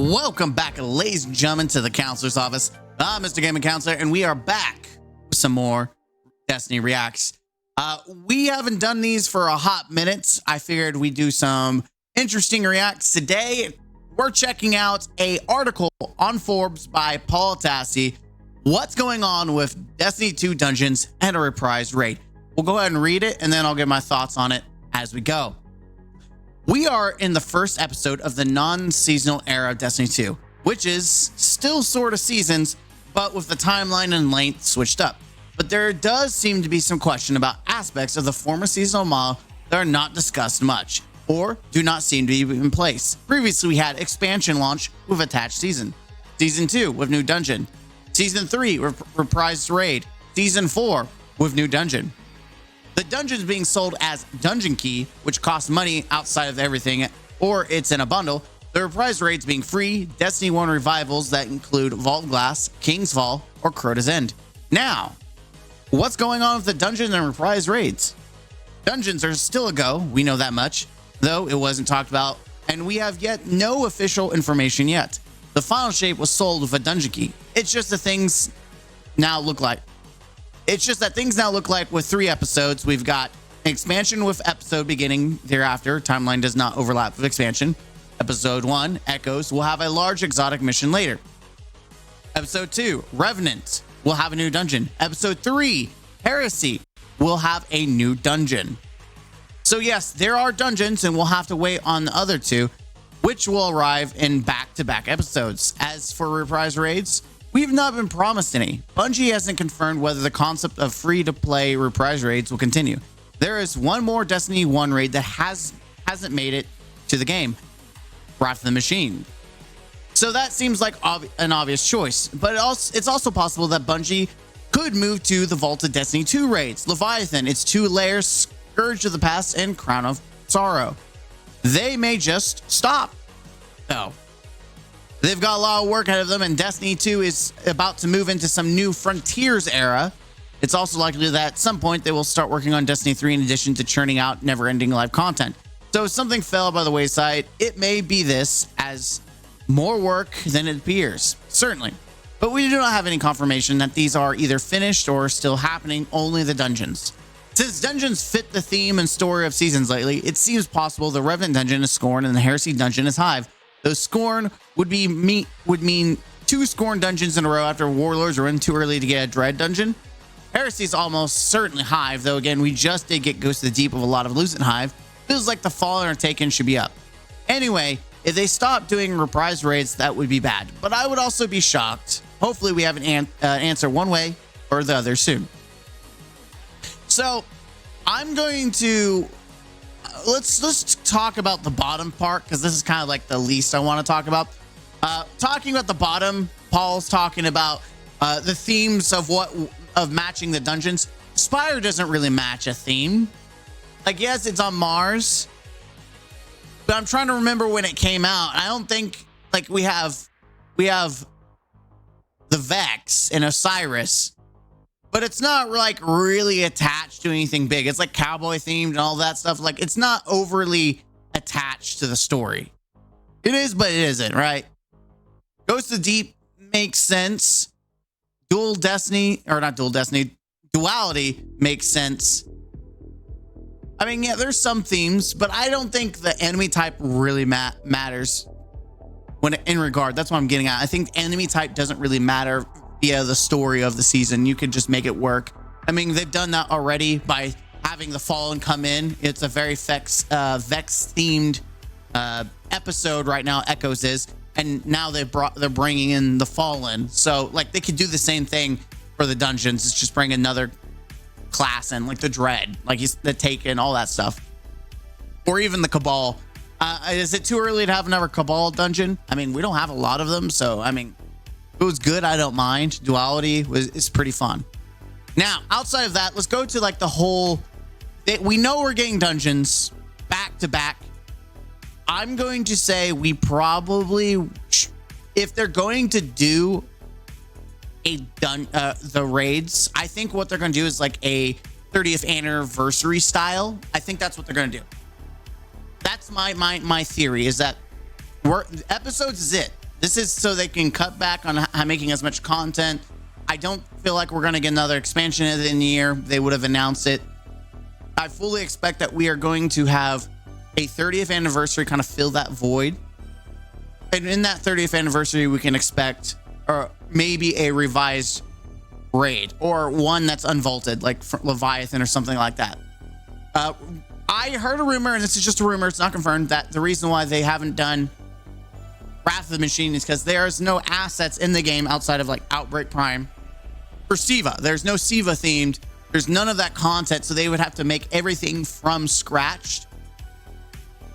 Welcome back, ladies and gentlemen, to the Counselor's Office. I'm Mr. Gaming Counselor, and we are back with some more Destiny Reacts. We haven't done these for a hot minute. I figured we'd do some interesting reacts today. We're checking out an article on Forbes by Paul Tassi. What's going on with Destiny 2 Dungeons and a Reprised raid? We'll go ahead and read it, and then I'll give my thoughts on it as we go. We are in the first episode of the non-seasonal era of Destiny 2, which is still sort of seasons, but with the timeline and length switched up. But there does seem to be some question about aspects of the former seasonal model that are not discussed much, or do not seem to be in place. Previously, we had expansion launch with attached season, Season 2 with new dungeon, Season 3 with reprised raid, Season 4 with new dungeon. The dungeons being sold as Dungeon Key, which costs money outside of everything, or it's in a bundle. The reprised raids being free, Destiny 1 revivals that include Vault Glass, King's Fall, or Crota's End. Now, what's going on with the dungeons and reprised raids? Dungeons are still a go, we know that much, though it wasn't talked about, and we have yet no official information yet. The final shape was sold with a Dungeon Key. It's just the things now look like. It's just that things now look like with 3 episodes. We've got expansion with episode beginning thereafter. Timeline does not overlap with expansion. Episode 1, Echoes, will have a large exotic mission later. Episode 2, Revenant, will have a new dungeon. Episode 3, Heresy, will have a new dungeon. So yes, there are dungeons, and we'll have to wait on the other 2, which will arrive in back-to-back episodes. As for reprise raids, we've not been promised any. Bungie hasn't confirmed whether the concept of free-to-play reprise raids will continue. There is one more Destiny 1 raid that hasn't made it to the game, Wrath of the Machine. So that seems like an obvious choice, but it's also possible that Bungie could move to the Vault of Destiny 2 raids, Leviathan, its 2 layers, Scourge of the Past, and Crown of Sorrow. They may just stop, though. They've got a lot of work ahead of them, and Destiny 2 is about to move into some new Frontiers era. It's also likely that at some point they will start working on Destiny 3 in addition to churning out never-ending live content. So if something fell by the wayside, it may be this as more work than it appears, certainly. But we do not have any confirmation that these are either finished or still happening, only the dungeons. Since dungeons fit the theme and story of seasons lately, it seems possible the Revenant dungeon is Scorn and the Heresy dungeon is Hive. Though Scorn would mean 2 Scorn dungeons in a row after Warlords are in too early to get a Dread dungeon. Heresy is almost certainly Hive, though again, we just did get Ghost of the Deep of a lot of Lucent Hive. Feels like the Fallen or Taken should be up. Anyway, if they stop doing reprise raids, that would be bad. But I would also be shocked. Hopefully we have an answer one way or the other soon. So I'm going to... Let's talk about the bottom part, because this is kind of like the least I want to talk about. Talking about the bottom, Paul's talking about the themes of matching the dungeons. Spire doesn't really match a theme. Like, yes, it's on Mars, but I'm trying to remember when it came out. I don't think, like, we have the Vex and Osiris, but it's not like really attached to anything big. It's like cowboy themed and all that stuff. Like, it's not overly attached to the story. It is, but it isn't, right? Ghost of the Deep makes sense. Duality makes sense. I mean, yeah, there's some themes, but I don't think the enemy type really matters in regard. That's what I'm getting at. I think enemy type doesn't really matter via the story of the season. You can just make it work. I mean, they've done that already by having the Fallen come in. It's a very Vex themed episode right now. Echoes is, and now they're bringing in the Fallen. So like they could do the same thing for the dungeons. It's just bring another class in, like the Dread, like the Taken, all that stuff, or even the Cabal. Is it too early to have another Cabal dungeon? I mean, we don't have a lot of them, so I mean, if it was good, I don't mind. Duality is pretty fun. Now, outside of that, let's go to like the whole. We know we're getting dungeons back to back. I'm going to say we probably, if they're going to do the raids, I think what they're going to do is like a 30th anniversary style. I think that's what they're going to do. That's my theory, is that episodes is it. This is so they can cut back on making as much content. I don't feel like we're going to get another expansion at the end of the year. They would have announced it. I fully expect that we are going to have a 30th anniversary kind of fill that void. And in that 30th anniversary, we can expect maybe a revised raid or one that's unvaulted, like Leviathan or something like that. I heard a rumor, and this is just a rumor, it's not confirmed, that the reason why they haven't done Wrath of the Machine is because there's no assets in the game outside of like Outbreak Prime for Siva. There's no Siva themed. There's none of that content, so they would have to make everything from scratch.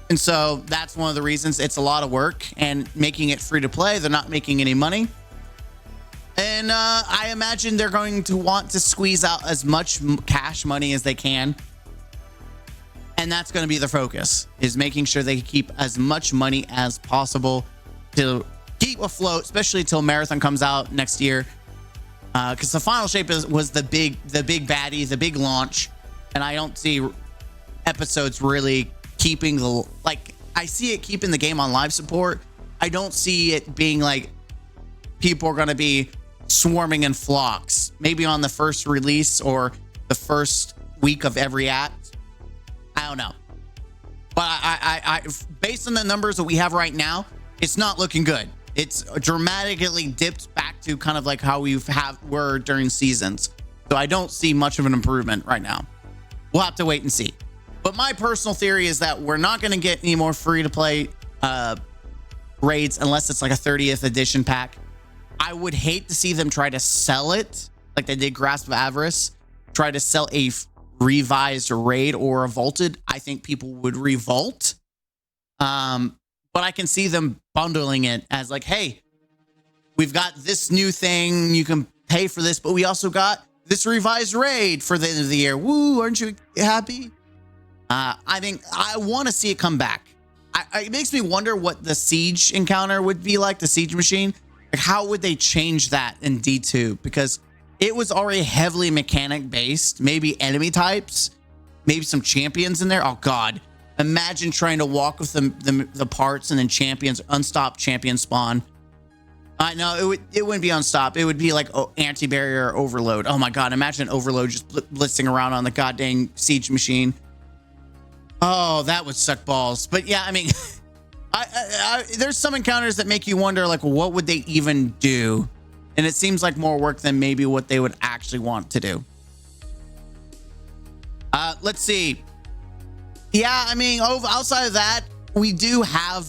And so that's one of the reasons it's a lot of work, and making it free to play, they're not making any money. And I imagine they're going to want to squeeze out as much cash money as they can. And that's going to be their focus, is making sure they keep as much money as possible to keep afloat, especially till Marathon comes out next year. Because the final shape was the big baddie, the big launch. And I don't see episodes really keeping the, like, I see it keeping the game on live support. I don't see it being like people are going to be swarming in flocks, maybe on the first release or the first week of every act. I don't know. But I based on the numbers that we have right now, it's not looking good. It's dramatically dipped back to kind of like how were during seasons. So I don't see much of an improvement right now. We'll have to wait and see. But my personal theory is that we're not going to get any more free to play raids unless it's like a 30th edition pack. I would hate to see them try to sell it like they did Grasp of Avarice, try to sell a revised raid or a vaulted. I think people would revolt. But I can see them bundling it as like, hey, we've got this new thing. You can pay for this, but we also got this revised raid for the end of the year. Woo, aren't you happy? I think I want to see it come back. It makes me wonder what the siege encounter would be like, the siege machine. Like, how would they change that in D2? Because it was already heavily mechanic based. Maybe enemy types, maybe some champions in there. Oh God, imagine trying to walk with the parts and then champions, unstopped champion spawn. I know it wouldn't be unstopped. It would be like anti-barrier overload. Oh my God, imagine overload just blitzing around on the goddamn siege machine. Oh, that would suck balls. But yeah, I mean, there's some encounters that make you wonder, like, what would they even do? And it seems like more work than maybe what they would actually want to do. Let's see. Yeah, I mean, outside of that, we do have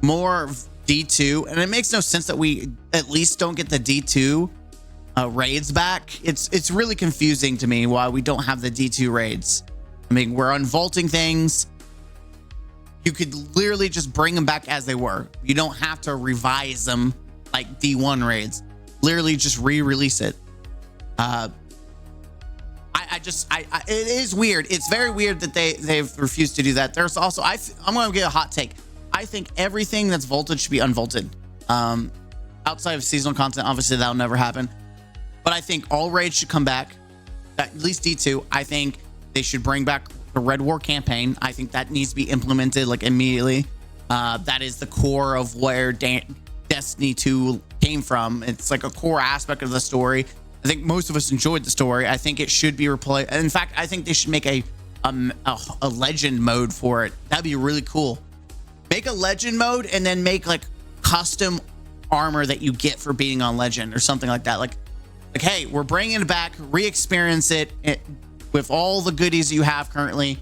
more D2, and it makes no sense that we at least don't get the D2 raids back. It's really confusing to me why we don't have the D2 raids. I mean, we're unvaulting things. You could literally just bring them back as they were. You don't have to revise them like D1 raids. Literally just re-release it. It is weird. It's very weird that they've refused to do that. There's also, I'm going to get a hot take. I think everything that's vaulted should be unvaulted. Outside of seasonal content, obviously that'll never happen. But I think all raids should come back. At least D2. I think they should bring back the Red War campaign. I think that needs to be implemented like immediately. That is the core of where Destiny 2 came from. It's like a core aspect of the story. I think most of us enjoyed the story. I think it should be replaced. In fact, I think they should make a legend mode for it. That'd be really cool. Make a legend mode and then make like custom armor that you get for being on legend or something like that. Like, hey, we're bringing it back, re-experience it with all the goodies you have currently.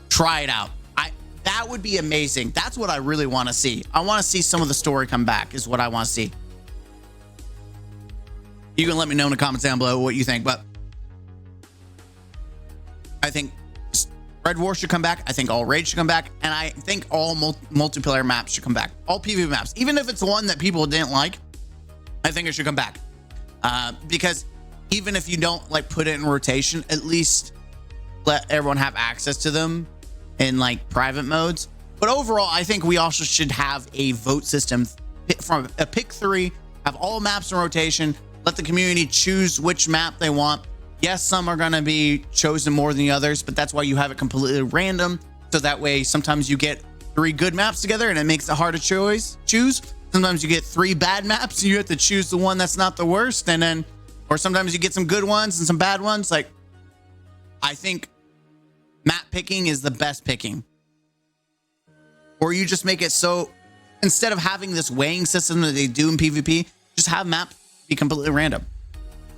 Try it out. That would be amazing. That's what I really want to see. I want to see some of the story come back is what I want to see. You can let me know in the comments down below what you think, but I think Red War should come back. I think all raids should come back. And I think all multiplayer maps should come back. All PvP maps, even if it's one that people didn't like, I think it should come back. Because even if you don't like put it in rotation, at least let everyone have access to them in like private modes. But overall, I think we also should have a vote system from a pick 3, have all maps in rotation, let the community choose which map they want. Yes, some are going to be chosen more than the others, but that's why you have it completely random. So that way, sometimes you get 3 good maps together and it makes it hard to choose. Sometimes you get 3 bad maps and you have to choose the one that's not the worst. And then, or sometimes you get some good ones and some bad ones. Like, I think map picking is the best picking. Or you just make it so instead of having this weighing system that they do in PvP, just have map be completely random.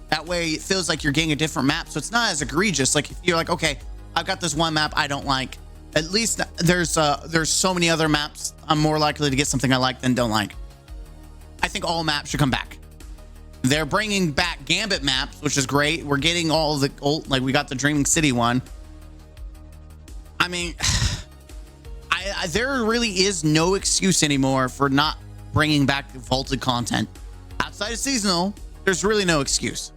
That way it feels like you're getting a different map. So it's not as egregious. Like if you're like, okay, I've got this one map I don't like. At least there's so many other maps I'm more likely to get something I like than don't like. I think all maps should come back. They're bringing back Gambit maps, which is great. We're getting all the old, like we got the Dreaming City one. I mean, there really is no excuse anymore for not bringing back vaulted content. Outside of seasonal, there's really no excuse.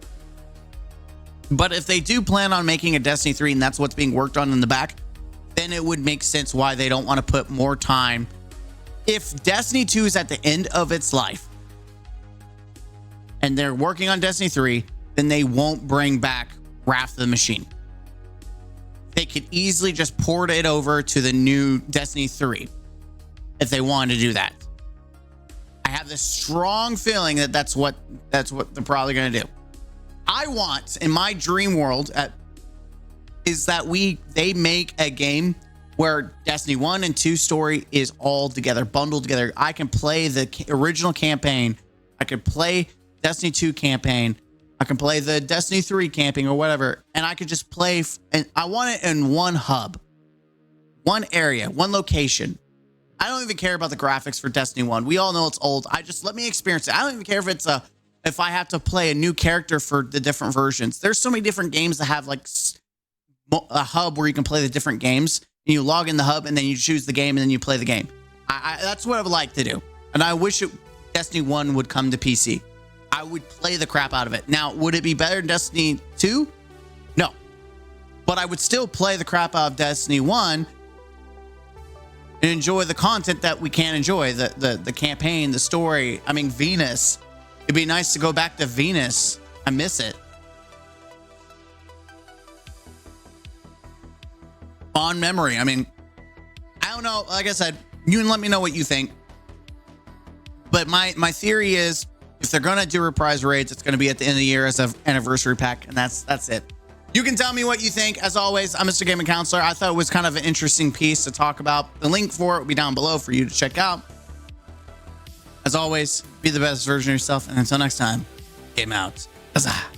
But if they do plan on making a Destiny 3 and that's what's being worked on in the back, then it would make sense why they don't want to put more time. If Destiny 2 is at the end of its life and they're working on Destiny 3, then they won't bring back Wrath of the Machine. They could easily just port it over to the new Destiny 3 if they wanted to do that. I have this strong feeling that that's what they're probably going to do. I want, in my dream world, is that they make a game where Destiny 1 and 2 story is all together, bundled together. I can play the original campaign. I could play Destiny 2 campaign. I can play the Destiny 3 camping or whatever. And I could just play. And I want it in one hub, one area, one location. I don't even care about the graphics for Destiny 1. We all know it's old. Let me experience it. I don't even care if I have to play a new character for the different versions. There's so many different games that have like a hub where you can play the different games. And you log in the hub and then you choose the game and then you play the game. That's what I would like to do. And I wish Destiny 1 would come to PC. I would play the crap out of it. Now, would it be better than Destiny 2? No. But I would still play the crap out of Destiny 1 and enjoy the content that we can enjoy. The campaign, the story. I mean, Venus. It'd be nice to go back to Venus. I miss it. On memory. I mean, I don't know. Like I said, you can let me know what you think. But my theory is, if they're going to do Reprised raids, it's going to be at the end of the year as an anniversary pack. And that's it. You can tell me what you think. As always, I'm Mr. Gaming Counselor. I thought it was kind of an interesting piece to talk about. The link for it will be down below for you to check out. As always, be the best version of yourself. And until next time, game out. Huzzah.